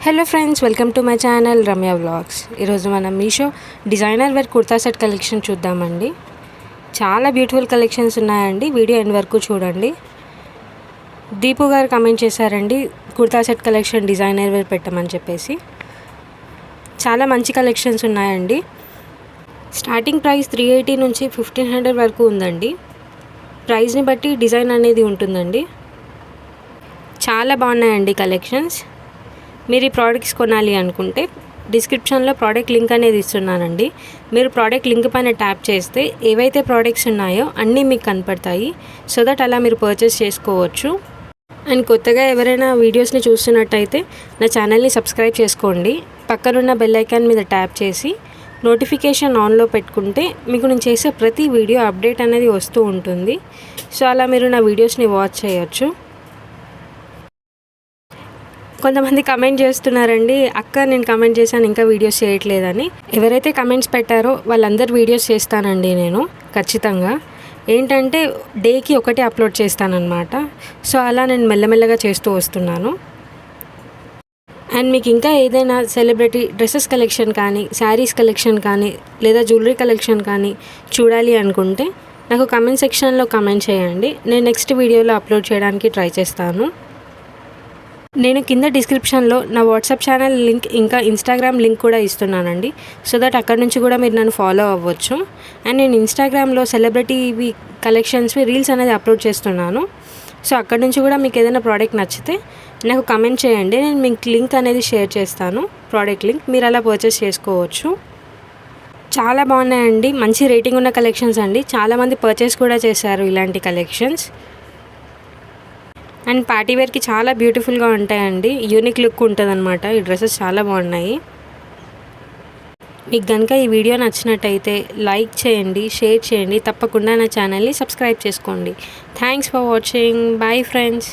Hello friends, welcome to my channel Ramya vlogs. ఈరోజు మనం Meesho designer wear kurta set collection చూద్దామండి. చాలా బ్యూటిఫుల్ కలెక్షన్స్ ఉన్నాయండి. వీడియో ఎండ్ వరకు చూడండి. దీపు గారు కమెంట్ చేశారండి kurta set collection designer wear పెట్టమని చెప్పేసి. చాలా మంచి కలెక్షన్స్ ఉన్నాయండి. స్టార్టింగ్ ప్రైస్ 380 నుంచి 1500 వరకు ఉందండి. ప్రైస్ని బట్టి డిజైన్ అనేది ఉంటుందండి. చాలా బాగున్నాయండి కలెక్షన్స్. మీరు ఈ ప్రోడక్ట్స్ కొనాలి అనుకుంటే డిస్క్రిప్షన్లో ప్రోడక్ట్ లింక్ అనేది ఇస్తున్నానండి. మీరు ప్రోడక్ట్ లింక్ పైన ట్యాప్ చేస్తే ఏవైతే ప్రోడక్ట్స్ ఉన్నాయో అన్నీ మీకు కనపడతాయి. సో దట్ అలా మీరు పర్చేస్ చేసుకోవచ్చు. అండ్ కొత్తగా ఎవరైనా వీడియోస్ని చూస్తున్నట్టయితే నా ఛానల్ని సబ్స్క్రైబ్ చేసుకోండి. పక్కనున్న బెల్ ఐకాన్ మీద ట్యాప్ చేసి నోటిఫికేషన్ ఆన్లో పెట్టుకుంటే మీకు నేను చేసే ప్రతి వీడియో అప్డేట్ అనేది వస్తూ ఉంటుంది. సో అలా మీరు నా వీడియోస్ని వాచ్ చేయొచ్చు. కొంతమంది కమెంట్ చేస్తున్నారండి, అక్క నేను కమెంట్ చేశాను ఇంకా వీడియోస్ చేయట్లేదని. ఎవరైతే కమెంట్స్ పెట్టారో వాళ్ళందరూ వీడియోస్ చేస్తానండి నేను ఖచ్చితంగా. ఏంటంటే డేకి ఒకటే అప్లోడ్ చేస్తానన్నమాట. సో అలా నేను మెల్లమెల్లగా చేస్తూ వస్తున్నాను. అండ్ మీకు ఇంకా ఏదైనా సెలబ్రిటీ డ్రెస్సెస్ కలెక్షన్ కానీ, శారీస్ కలెక్షన్ కానీ, లేదా జ్యువెలరీ కలెక్షన్ కానీ చూడాలి అనుకుంటే నాకు కమెంట్ సెక్షన్లో కమెంట్ చేయండి. నేను నెక్స్ట్ వీడియోలో అప్లోడ్ చేయడానికి ట్రై చేస్తాను. నేను కింద డిస్క్రిప్షన్లో నా వాట్సాప్ ఛానల్ లింక్ ఇంకా ఇన్స్టాగ్రామ్ లింక్ కూడా ఇస్తున్నానండి. సో దట్ అక్కడ నుంచి కూడా మీరు నన్ను ఫాలో అవ్వచ్చు. అండ్ నేను ఇన్స్టాగ్రామ్లో సెలబ్రిటీవి కలెక్షన్స్వి రీల్స్ అనేది అప్లోడ్ చేస్తున్నాను. సో అక్కడ నుంచి కూడా మీకు ఏదైనా ప్రోడక్ట్ నచ్చితే నాకు కమెంట్ చేయండి. నేను మీకు లింక్ అనేది షేర్ చేస్తాను, ప్రోడక్ట్ లింక్. మీరు అలా పర్చేస్ చేసుకోవచ్చు. చాలా బాగున్నాయండి. మంచి రేటింగ్ ఉన్న కలెక్షన్స్ అండి. చాలామంది పర్చేస్ కూడా చేశారు ఇలాంటి కలెక్షన్స్. అండ్ పార్టీవేర్కి చాలా బ్యూటిఫుల్గా ఉంటాయండి. యూనిక్ లుక్ ఉంటుంది అనమాట. ఈ డ్రెస్సెస్ చాలా బాగున్నాయి. మీకు కనుక ఈ వీడియో నచ్చినట్టయితే లైక్ చేయండి, షేర్ చేయండి. తప్పకుండా నా ఛానల్ని సబ్స్క్రైబ్ చేసుకోండి. Thanks for watching. Bye friends.